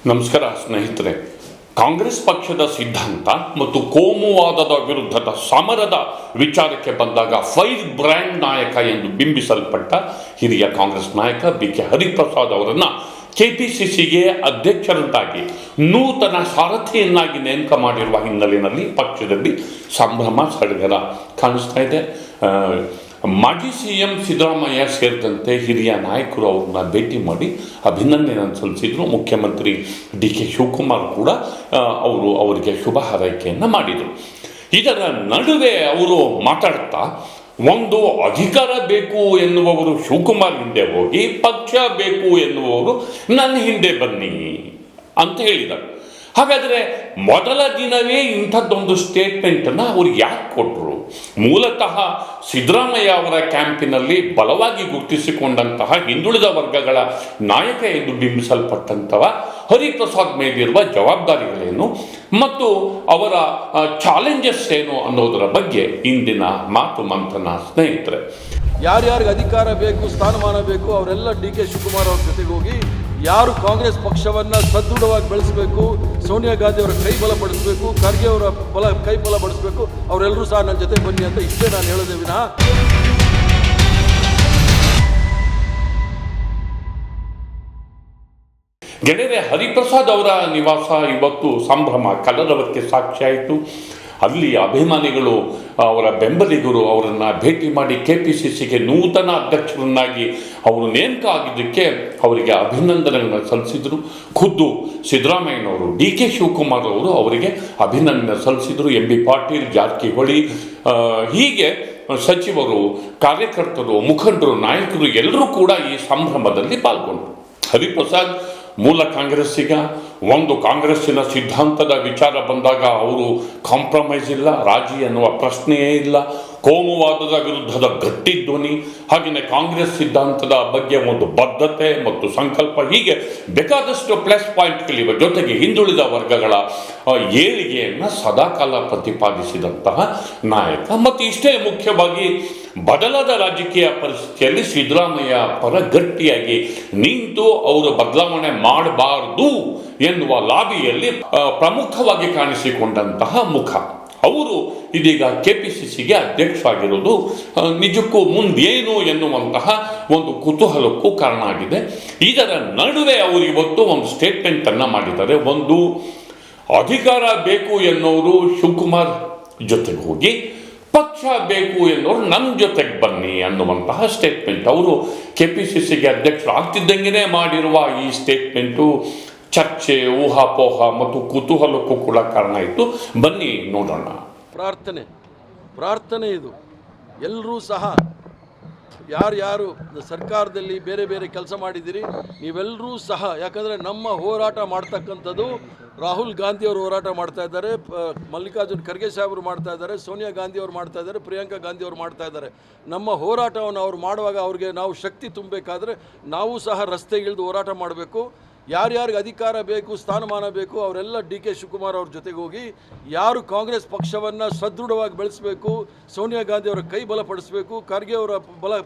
ನಮಸ್ಕಾರ ಸ್ನೇಹಿತರೆ. ಕಾಂಗ್ರೆಸ್ ಪಕ್ಷದ ಸಿದ್ಧಾಂತ ಮತ್ತು ಕೋಮುವಾದದ ವಿರುದ್ಧದ ಸಮರದ ವಿಚಾರಕ್ಕೆ ಬಂದಾಗ ಫೈರ್ ಬ್ರ್ಯಾಂಡ್ ನಾಯಕ ಎಂದು ಬಿಂಬಿಸಲ್ಪಟ್ಟ ಹಿರಿಯ ಕಾಂಗ್ರೆಸ್ ನಾಯಕ BK ಹರಿಪ್ರಸಾದ್ ಅವರನ್ನು KPCCಗೆ ಅಧ್ಯಕ್ಷರನ್ನಾಗಿ ನೂತನ ಸಾರಥಿಯನ್ನಾಗಿ ನೇಮಕ ಮಾಡಿರುವ ಹಿನ್ನೆಲೆಯಲ್ಲಿ ಪಕ್ಷದಲ್ಲಿ ಸಂಭ್ರಮ ಸಡಗರ ಕಾಣಿಸ್ತಾ ಇದೆ. ಮಾಜಿ CM ಸಿದ್ದರಾಮಯ್ಯ ಸೇರಿದಂತೆ ಹಿರಿಯ ನಾಯಕರು ಅವ್ರನ್ನ ಭೇಟಿ ಮಾಡಿ ಅಭಿನಂದನೆಯನ್ನು ಸಲ್ಲಿಸಿದರು. ಮುಖ್ಯಮಂತ್ರಿ DK ಶಿವಕುಮಾರ್ ಕೂಡ ಅವರಿಗೆ ಶುಭ ಹಾರೈಕೆಯನ್ನು ಮಾಡಿದರು. ಇದರ ನಡುವೆ ಅವರು ಮಾತಾಡ್ತಾ ಒಂದು ಅಧಿಕಾರ ಬೇಕು ಎನ್ನುವವರು ಶಿವಕುಮಾರ್ ಹಿಂದೆ ಹೋಗಿ ಪಕ್ಷ ಬೇಕು ಎನ್ನುವವರು ನನ್ನ ಹಿಂದೆ ಬನ್ನಿ ಅಂತ ಹೇಳಿದರು. ಹಾಗಾದರೆ ಮೊದಲ ದಿನವೇ ಇಂಥದ್ದೊಂದು ಸ್ಟೇಟ್ಮೆಂಟನ್ನು ಅವ್ರು ಯಾಕೆ ಕೊಟ್ಟರು? ಮೂಲತಃ ಸಿದ್ದರಾಮಯ್ಯ ಅವರ ಕ್ಯಾಂಪಿನಲ್ಲಿ ಬಲವಾಗಿ ಗುರುತಿಸಿಕೊಂಡಂತಹ ಹಿಂದುಳಿದ ವರ್ಗಗಳ ನಾಯಕ ಎಂದು ಬಿಂಬಿಸಲ್ಪಟ್ಟಂತಹ ಹರಿಪ್ರಸಾದ್ ಮೇಲಿರುವ ಜವಾಬ್ದಾರಿಗಳೇನು ಮತ್ತು ಅವರ ಚಾಲೆಂಜಸ್ ಏನು ಅನ್ನೋದರ ಬಗ್ಗೆ ಇಂದಿನ ಮಾತು ಮಂಥನ. ಸ್ನೇಹಿತರೆ, ಯಾರ್ಯಾರಿಗೆ ಅಧಿಕಾರ ಬೇಕು, ಸ್ಥಾನಮಾನ ಬೇಕು, ಅವರೆಲ್ಲ DK ಶಿವಕುಮಾರ್ ಅವ್ರ ಜೊತೆಗೆ ಹೋಗಿ ಯಾರು ಕಾಂಗ್ರೆಸ್ ಪಕ್ಷವನ್ನು ಸದೃಢವಾಗಿ ಬೆಳೆಸಬೇಕು, ಸೋನಿಯಾ ಗಾಂಧಿ ಅವರ ಕೈ ಬಲಪಡಿಸಬೇಕು, ಖರ್ಗೆ ಅವರ ಕೈ ಬಲಪಡಿಸಬೇಕು, ಅವರೆಲ್ಲರೂ ಸಹ ನನ್ನ ಜೊತೆ ಬನ್ನಿ ಅಂತ ಇಷ್ಟೇ ನಾನು ಹೇಳೋದೇ ವಿನಃ ಗೆಳೆಯರೆ, ಹರಿಪ್ರಸಾದ್ ಅವರ ನಿವಾಸ ಇವತ್ತು ಸಂಭ್ರಮ ಕಲರವಕ್ಕೆ ಸಾಕ್ಷಿಯಾಯಿತು. ಅಲ್ಲಿ ಅಭಿಮಾನಿಗಳು, ಅವರ ಬೆಂಬಲಿಗರು ಅವರನ್ನು ಭೇಟಿ ಮಾಡಿ KPCCಗೆ ನೂತನ ಅಧ್ಯಕ್ಷರನ್ನಾಗಿ ಅವರು ನೇಮಕ ಆಗಿದ್ದಕ್ಕೆ ಅವರಿಗೆ ಅಭಿನಂದನೆಗಳನ್ನು ಸಲ್ಲಿಸಿದರು. ಖುದ್ದು ಸಿದ್ದರಾಮಯ್ಯನವರು, DK ಶಿವಕುಮಾರ್ ಅವರು ಅವರಿಗೆ ಅಭಿನಂದನೆ ಸಲ್ಲಿಸಿದರು. MB ಪಾಟೀಲ್, ಜಾರಕಿಹೊಳಿ, ಹೀಗೆ ಸಚಿವರು, ಕಾರ್ಯಕರ್ತರು, ಮುಖಂಡರು, ನಾಯಕರು ಎಲ್ಲರೂ ಕೂಡ ಈ ಸಂಭ್ರಮದಲ್ಲಿ ಪಾಲ್ಗೊಂಡರು. ಹರಿಪ್ರಸಾದ್ ಮೂಲ ಕಾಂಗ್ರೆಸ್ಸಿಗ, ಒಂದು ಕಾಂಗ್ರೆಸ್ಸಿನ ಸಿದ್ಧಾಂತದ ವಿಚಾರ ಬಂದಾಗ ಅವರು ಕಾಂಪ್ರಮೈಸ್ ಇಲ್ಲ, ರಾಜಿ ಅನ್ನುವ ಪ್ರಶ್ನೆಯೇ ಇಲ್ಲ. ಕೋಮುವಾದದ ವಿರುದ್ಧದ ಗಟ್ಟಿ ಧ್ವನಿ, ಹಾಗೆಯೇ ಕಾಂಗ್ರೆಸ್ ಸಿದ್ಧಾಂತದ ಬಗ್ಗೆ ಒಂದು ಬದ್ಧತೆ ಮತ್ತು ಸಂಕಲ್ಪ, ಹೀಗೆ ಬೇಕಾದಷ್ಟು ಪ್ಲಸ್ ಪಾಯಿಂಟ್ಗಳಿವೆ. ಜೊತೆಗೆ ಹಿಂದುಳಿದ ವರ್ಗಗಳ ಏಳಿಗೆಯನ್ನು ಸದಾಕಾಲ ಪ್ರತಿಪಾದಿಸಿದಂತಹ ನಾಯಕ. ಮತ್ತು ಇಷ್ಟೇ ಮುಖ್ಯವಾಗಿ ಬದಲಾದ ರಾಜಕೀಯ ಪರಿಸ್ಥಿತಿಯಲ್ಲಿ ಸಿದ್ದರಾಮಯ್ಯ ಪರ ಗಟ್ಟಿಯಾಗಿ ನಿಂತು ಅವರು ಬದಲಾವಣೆ ಮಾಡಬಾರದು ಎನ್ನುವ ಲಾಬಿಯಲ್ಲಿ ಪ್ರಮುಖವಾಗಿ ಕಾಣಿಸಿಕೊಂಡಂತಹ ಮುಖ. ಅವರು ಇದೀಗ KPCCಗೆ ಅಧ್ಯಕ್ಷರಾಗಿರೋದು ನಿಜಕ್ಕೂ ಮುಂದೇನು ಎನ್ನುವಂತಹ ಒಂದು ಕುತೂಹಲಕ್ಕೂ ಕಾರಣ ಆಗಿದೆ. ಇದರ ನಡುವೆ ಅವರು ಇವತ್ತು ಒಂದು ಸ್ಟೇಟ್ಮೆಂಟನ್ನು ಮಾಡಿದ್ದಾರೆ. ಒಂದು ಅಧಿಕಾರ ಬೇಕು ಎನ್ನುವರು ಶಿವಕುಮಾರ್ ಜೊತೆಗೆ ಹೋಗಿ, ಪಕ್ಷ ಬೇಕು ಎನ್ನುವರು ನನ್ನ ಜೊತೆಗೆ ಬನ್ನಿ ಅನ್ನುವಂತಹ ಸ್ಟೇಟ್ಮೆಂಟ್. ಅವರು KPCCಗೆ ಅಧ್ಯಕ್ಷರು ಆಗ್ತಿದ್ದಂಗೆ ಮಾಡಿರುವ ಈ ಸ್ಟೇಟ್ಮೆಂಟು ಚರ್ಚೆ, ಊಹಾಪೋಹ ಮತ್ತು ಕುತೂಹಲಕ್ಕೂ ಕೂಡ ಕಾರಣ ಇತ್ತು. ಬನ್ನಿ ನೋಡೋಣ. ಪ್ರಾರ್ಥನೆ ಇದು. ಎಲ್ಲರೂ ಸಹ ಯಾರು ಸರ್ಕಾರದಲ್ಲಿ ಬೇರೆ ಬೇರೆ ಕೆಲಸ ಮಾಡಿದ್ದೀರಿ ನೀವೆಲ್ಲರೂ ಸಹ, ಯಾಕಂದರೆ ನಮ್ಮ ಹೋರಾಟ ಮಾಡ್ತಕ್ಕಂಥದ್ದು ರಾಹುಲ್ ಗಾಂಧಿ ಅವರು ಹೋರಾಟ ಮಾಡ್ತಾ ಇದ್ದಾರೆ, ಮಲ್ಲಿಕಾರ್ಜುನ್ ಖರ್ಗೆ ಸಾಹೇಬರು ಮಾಡ್ತಾ ಇದ್ದಾರೆ, ಸೋನಿಯಾ ಗಾಂಧಿ ಅವರು ಮಾಡ್ತಾ ಇದ್ದಾರೆ, ಪ್ರಿಯಾಂಕಾ ಗಾಂಧಿ ಅವರು ಮಾಡ್ತಾ ಇದ್ದಾರೆ. ನಮ್ಮ ಹೋರಾಟವನ್ನು ಅವ್ರು ಮಾಡುವಾಗ ಅವ್ರಿಗೆ ನಾವು ಶಕ್ತಿ ತುಂಬಬೇಕಾದ್ರೆ ನಾವು ಸಹ ರಸ್ತೆಗಿಳಿದು ಹೋರಾಟ ಮಾಡಬೇಕು. ಯಾರ್ಯಾರಿಗೆ ಅಧಿಕಾರ ಬೇಕು, ಸ್ಥಾನಮಾನ ಬೇಕು, ಅವರೆಲ್ಲ DK ಶಿವಕುಮಾರ್ ಅವ್ರ ಜೊತೆಗೆ ಹೋಗಿ ಯಾರು ಕಾಂಗ್ರೆಸ್ ಪಕ್ಷವನ್ನು ಸದೃಢವಾಗಿ ಬೆಳೆಸಬೇಕು, ಸೋನಿಯಾ ಗಾಂಧಿ ಅವರ ಕೈ ಬಲಪಡಿಸಬೇಕು, ಖರ್ಗೆ ಅವರ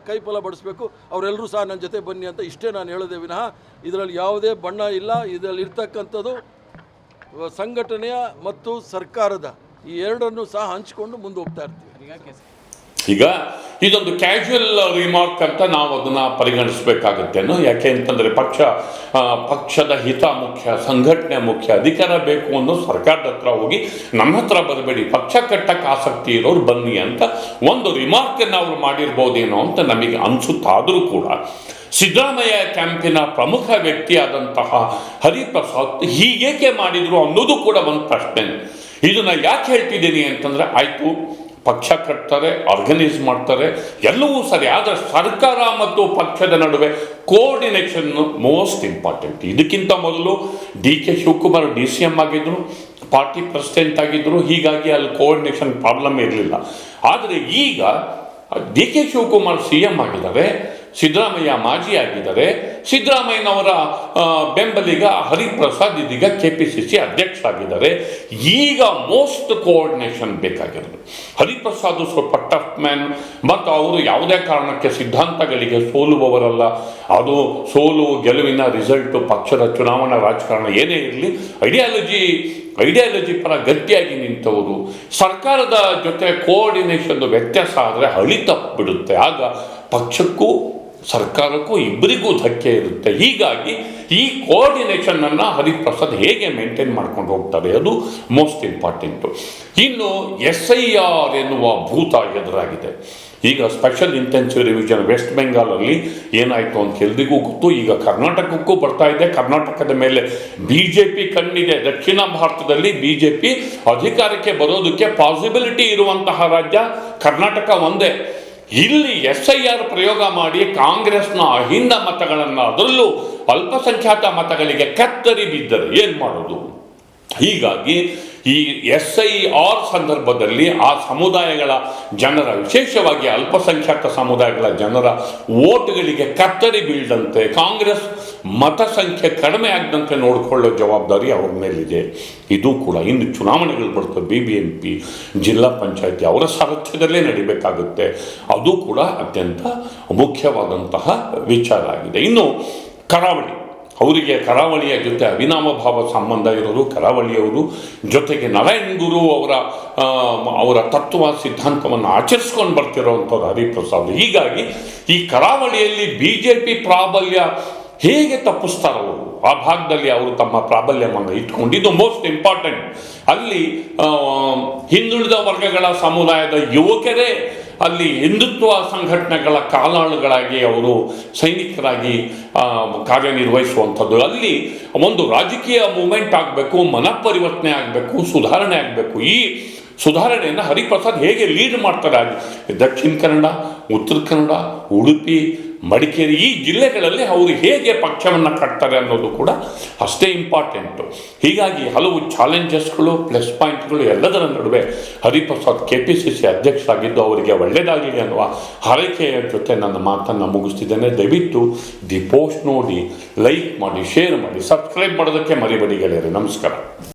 ಕೈ ಬಲಪಡಿಸಬೇಕು, ಅವರೆಲ್ಲರೂ ಸಹ ನನ್ನ ಜೊತೆ ಬನ್ನಿ ಅಂತ ಇಷ್ಟೇ ನಾನು ಹೇಳೋದೇ ವಿನಃ ಇದರಲ್ಲಿ ಯಾವುದೇ ಬಣ್ಣ ಇಲ್ಲ. ಇದರಲ್ಲಿ ಇರ್ತಕ್ಕಂಥದ್ದು ಸಂಘಟನೆಯ ಮತ್ತು ಸರ್ಕಾರದ ಈ ಎರಡನ್ನೂ ಸಹ ಹಂಚಿಕೊಂಡು ಮುಂದೆ ಹೋಗ್ತಾ ಇರ್ತೀವಿ. ಈಗ ಇದೊಂದು ಕ್ಯಾಶುವಲ್ ರಿಮಾರ್ಕ್ ಅಂತ ನಾವು ಅದನ್ನು ಪರಿಗಣಿಸಬೇಕಾಗತ್ತೇನೋ. ಯಾಕೆ ಅಂತಂದರೆ ಪಕ್ಷದ ಹಿತ ಮುಖ್ಯ, ಸಂಘಟನೆ ಮುಖ್ಯ. ಅಧಿಕಾರ ಬೇಕು ಅನ್ನೋ ಸರ್ಕಾರದ ಹತ್ರ ಹೋಗಿ ನಮ್ಮ ಹತ್ರ ಬರಬೇಡಿ, ಪಕ್ಷ ಕಟ್ಟಕ್ಕೆ ಆಸಕ್ತಿ ಇರೋರು ಬನ್ನಿ ಅಂತ ಒಂದು ರಿಮಾರ್ಕನ್ನು ಅವರು ಮಾಡಿರ್ಬೋದೇನೋ ಅಂತ ನಮಗೆ ಅನಿಸುತ್ತಾದರೂ ಕೂಡ ಸಿದ್ದರಾಮಯ್ಯ ಕ್ಯಾಂಪಿನ ಪ್ರಮುಖ ವ್ಯಕ್ತಿಯಾದಂತಹ ಹರಿಪ್ರಸಾದ್ ಹೀಗೇಕೆ ಮಾಡಿದರು ಅನ್ನೋದು ಕೂಡ ಒಂದು ಪ್ರಶ್ನೆ. ಇದನ್ನು ಯಾಕೆ ಹೇಳ್ತಿದ್ದೀನಿ ಅಂತಂದರೆ, ಆಯಿತು ಪಕ್ಷ ಕಟ್ತಾರೆ, ಆರ್ಗನೈಸ್ ಮಾಡ್ತಾರೆ, ಎಲ್ಲವೂ ಸರಿ, ಆದರೆ ಸರ್ಕಾರ ಮತ್ತು ಪಕ್ಷದ ನಡುವೆ ಕೋಆರ್ಡಿನೇಷನ್ ಮೋಸ್ಟ್ ಇಂಪಾರ್ಟೆಂಟ್. ಇದಕ್ಕಿಂತ ಮೊದಲು DK ಶಿವಕುಮಾರ್ DCM ಆಗಿದ್ದರು, ಪಾರ್ಟಿ ಪ್ರೆಸಿಡೆಂಟ್ ಆಗಿದ್ದರು, ಹೀಗಾಗಿ ಅಲ್ಲಿ ಕೋಆರ್ಡಿನೇಷನ್ ಪ್ರಾಬ್ಲಮ್ ಇರಲಿಲ್ಲ. ಆದರೆ ಈಗ DK ಶಿವಕುಮಾರ್ CM ಆಗಿದ್ದಾರೆ, ಸಿದ್ದರಾಮಯ್ಯ ಮಾಜಿ ಆಗಿದ್ದಾರೆ, ಸಿದ್ದರಾಮಯ್ಯನವರ ಬೆಂಬಲಿಗ ಹರಿಪ್ರಸಾದ್ ಇದೀಗ KPCC ಅಧ್ಯಕ್ಷ ಆಗಿದ್ದಾರೆ. ಈಗ ಮೋಸ್ಟ್ ಕೋಆರ್ಡಿನೇಷನ್ ಬೇಕಾಗಿರೋದು. ಹರಿಪ್ರಸಾದ್ ಸ್ವಲ್ಪ ಟಫ್ ಮ್ಯಾನ್ ಮತ್ತು ಅವರು ಯಾವುದೇ ಕಾರಣಕ್ಕೆ ಸಿದ್ಧಾಂತಗಳಿಗೆ ಸೋಲುವವರಲ್ಲ. ಅದು ಸೋಲು ಗೆಲುವಿನ ರಿಸಲ್ಟ್ ಪಕ್ಷದ ಚುನಾವಣಾ ರಾಜಕಾರಣ ಏನೇ ಇರಲಿ, ಐಡಿಯಾಲಜಿ ಪರ ಗಟ್ಟಿಯಾಗಿ ನಿಂತವರು. ಸರ್ಕಾರದ ಜೊತೆ ಕೋಆರ್ಡಿನೇಷನ್ ವ್ಯತ್ಯಾಸ ಆದರೆ ಹಳಿ ತಪ್ಪಿಬಿಡುತ್ತೆ. ಆಗ ಪಕ್ಷಕ್ಕೂ ಸರ್ಕಾರಕ್ಕೂ ಇಬ್ಬರಿಗೂ ಧಕ್ಕೆ ಇರುತ್ತೆ. ಹೀಗಾಗಿ ಈ ಕೋಆರ್ಡಿನೇಷನ್ ಅನ್ನು ಹರಿಪ್ರಸಾದ್ ಹೇಗೆ ಮೇಂಟೈನ್ ಮಾಡ್ಕೊಂಡು ಹೋಗ್ತಾರೆ, ಅದು ಮೋಸ್ಟ್ ಇಂಪಾರ್ಟೆಂಟು. ಇನ್ನು SIR ಎನ್ನುವ ಭೂತ ಎದುರಾಗಿದೆ. ಈಗ ಸ್ಪೆಷಲ್ ಇಂಟೆನ್ಸಿವ್ ರಿವಿಷನ್ ವೆಸ್ಟ್ ಬೆಂಗಾಲಲ್ಲಿ ಏನಾಯಿತು ಅಂತ ಎಲ್ರಿಗೂ ಗೊತ್ತು. ಈಗ ಕರ್ನಾಟಕಕ್ಕೂ ಬರ್ತಾ ಇದೆ. ಕರ್ನಾಟಕದ ಮೇಲೆ BJP ಕಣ್ಣಿದೆ. ದಕ್ಷಿಣ ಭಾರತದಲ್ಲಿ BJP ಅಧಿಕಾರಕ್ಕೆ ಬರೋದಕ್ಕೆ ಪಾಸಿಬಿಲಿಟಿ ಇರುವಂತಹ ರಾಜ್ಯ ಕರ್ನಾಟಕ ಒಂದೇ. ಇಲ್ಲಿ SIR ಪ್ರಯೋಗ ಮಾಡಿ ಕಾಂಗ್ರೆಸ್ನ ಅಹಿಂದ ಮತಗಳನ್ನು, ಅದರಲ್ಲೂ ಅಲ್ಪಸಂಖ್ಯಾತ ಮತಗಳಿಗೆ ಕತ್ತರಿ ಬಿದ್ದರೆ ಏನು ಮಾಡೋದು? ಹೀಗಾಗಿ ಈ SIR ಸಂದರ್ಭದಲ್ಲಿ ಆ ಸಮುದಾಯಗಳ ಜನರ, ವಿಶೇಷವಾಗಿ ಅಲ್ಪಸಂಖ್ಯಾತ ಸಮುದಾಯಗಳ ಜನರ ವೋಟ್ಗಳಿಗೆ ಕತ್ತರಿ ಬೀಳದಂತೆ, ಕಾಂಗ್ರೆಸ್ ಮತ ಸಂಖ್ಯೆ ಕಡಿಮೆ ಆಗದಂತೆ ನೋಡಿಕೊಳ್ಳೋ ಜವಾಬ್ದಾರಿ ಅವ್ರ ಮೇಲಿದೆ. ಇದು ಕೂಡ ಇನ್ನು ಚುನಾವಣೆಗಳು ಬರ್ತವೆ. BBMP, ಜಿಲ್ಲಾ ಪಂಚಾಯತಿ ಅವರ ಸಾರಥ್ಯದಲ್ಲೇ ನಡಿಬೇಕಾಗುತ್ತೆ. ಅದು ಕೂಡ ಅತ್ಯಂತ ಮುಖ್ಯವಾದಂತಹ ವಿಚಾರ ಆಗಿದೆ. ಇನ್ನು ಕರಾವಳಿ, ಅವರಿಗೆ ಕರಾವಳಿಯ ಜೊತೆ ಅವಿನಾಭಾವ ಸಂಬಂಧ ಇರೋರು ಕರಾವಳಿಯವರು. ಜೊತೆಗೆ ನಾರಾಯಣ್ ಗುರು ಅವರ ತತ್ವ ಸಿದ್ಧಾಂತವನ್ನು ಆಚರಿಸ್ಕೊಂಡು ಬರ್ತಿರೋವಂಥವ್ರು ಹರಿಪ್ರಸಾದ್. ಹೀಗಾಗಿ ಈ ಕರಾವಳಿಯಲ್ಲಿ BJP ಪ್ರಾಬಲ್ಯ ಹೇಗೆ ತಪ್ಪಿಸ್ತಾರವರು, ಆ ಭಾಗದಲ್ಲಿ ಅವರು ತಮ್ಮ ಪ್ರಾಬಲ್ಯವನ್ನು ಇಟ್ಕೊಂಡಿದ್ದು ಮೋಸ್ಟ್ ಇಂಪಾರ್ಟೆಂಟ್. ಅಲ್ಲಿ ಹಿಂದುಳಿದ ವರ್ಗಗಳ ಸಮುದಾಯದ ಯುವಕರೇ ಅಲ್ಲಿ ಹಿಂದುತ್ವ ಸಂಘಟನೆಗಳ ಕಾಲಾಳುಗಳಾಗಿ ಅವರು ಸೈನಿಕರಾಗಿ ಕಾರ್ಯನಿರ್ವಹಿಸುವಂಥದ್ದು. ಅಲ್ಲಿ ಒಂದು ರಾಜಕೀಯ ಮೂಮೆಂಟ್ ಆಗಬೇಕು, ಮನಪರಿವರ್ತನೆ ಆಗಬೇಕು, ಸುಧಾರಣೆ ಆಗಬೇಕು. ಈ ಸುಧಾರಣೆಯನ್ನು ಹರಿಪ್ರಸಾದ್ ಹೇಗೆ ಲೀಡ್ ಮಾಡ್ತಾರೆ? ದಕ್ಷಿಣ ಕನ್ನಡ, ಉತ್ತರ ಕನ್ನಡ, ಉಡುಪಿ, ಮಡಿಕೇರಿ ಈ ಜಿಲ್ಲೆಗಳಲ್ಲಿ ಅವರು ಹೇಗೆ ಪಕ್ಷವನ್ನು ಕಟ್ತಾರೆ ಅನ್ನೋದು ಕೂಡ ಅಷ್ಟೇ ಇಂಪಾರ್ಟೆಂಟು. ಹೀಗಾಗಿ ಹಲವು ಚಾಲೆಂಜಸ್ಗಳು, ಪ್ಲಸ್ ಪಾಯಿಂಟ್ಗಳು ಎಲ್ಲದರ ನಡುವೆ ಹರಿಪ್ರಸಾದ್ KPCC ಅಧ್ಯಕ್ಷರಾಗಿದ್ದು ಅವರಿಗೆ ಒಳ್ಳೆಯದಾಗಲಿ ಅನ್ನುವ ಹಾರೈಕೆಯ ಜೊತೆ ನನ್ನ ಮಾತನ್ನು ಮುಗಿಸ್ತಿದ್ದೇನೆ. ದಯವಿಟ್ಟು ದಿ ಪೋಸ್ಟ್ ನೋಡಿ, ಲೈಕ್ ಮಾಡಿ, ಶೇರ್ ಮಾಡಿ, ಸಬ್ಸ್ಕ್ರೈಬ್ ಮಾಡೋದಕ್ಕೆ ಮರಿಬೇಡಿ ಗೆಳೆಯರೆ. ನಮಸ್ಕಾರ.